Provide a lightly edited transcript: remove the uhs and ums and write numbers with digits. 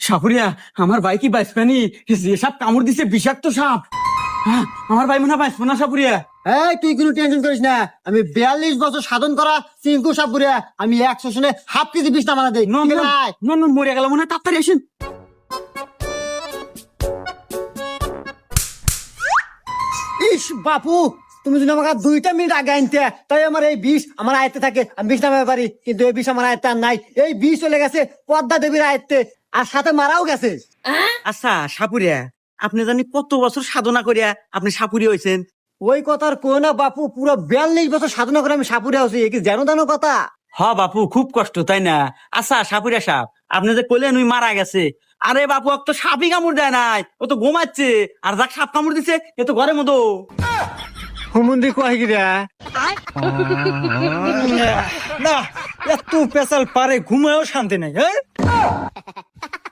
সাপুরিয়া আমার ভাই কি বাইসপানি যে সাপ কামড় দিছে বিষাক্ত সাপ। হ্যাঁ, আমার ভাই মনে হয় বাইসপো না সাপুরিয়া। এই তুই কোনো টেনশন করিস না, আমি 42 বছর সাধন করা চিঙ্কু সাপুরিয়া, আমি 100 শুনে হাফ কেজি বিষ নামানা দেই। নন মরে গেল মনে হয়, তাড়াতাড়ি আসেন। ইস বাপু, তুমি যদি আমাকে 2টা মিনিট আগে আনতে, তাই আমার এই বিষ আমার আয়ত্তে থাকে, আমি বিষ নামাতে পারি, কিন্তু এই বিষ আমার আয়ত্তে আর নাই। এই বিষ চলে গেছে পদ্মা দেবীর আয়ত্তে, আর সাথে মারাও গেছে। আচ্ছা সাপুরিয়া, আপনি জানি কত বছর সাধনা করিয়া আপনি সাপুরি হয়েছেন? ওই কথার কো না বাপু, পুরো 42 বছর সাধনা করে আমি সাপুরিয়া হচ্ছি, এ কি জানো জানো কথা? হ বাপু, খুব কষ্ট তাই না? আচ্ছা সাপুরিয়া সাপ, আপনি যে কইলেন ওই মারা গেছে, আরে বাপু ও তো সাপই কামড় দেয় নাই, ও তো ঘুমাচ্ছে। আর যাক সাপ কামড় দিছে এ তো ঘরের মতো। হুমুন্দি কয় গিরা না, এত পেশাল পারে ঘুমায়ও শান্তি নাই। হ্যাঁ